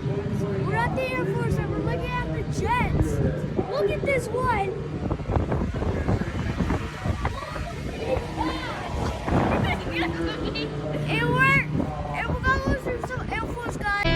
We're at the Air Force and we're looking at the jets. Look at this one. And we're gonna lose some Air Force guys.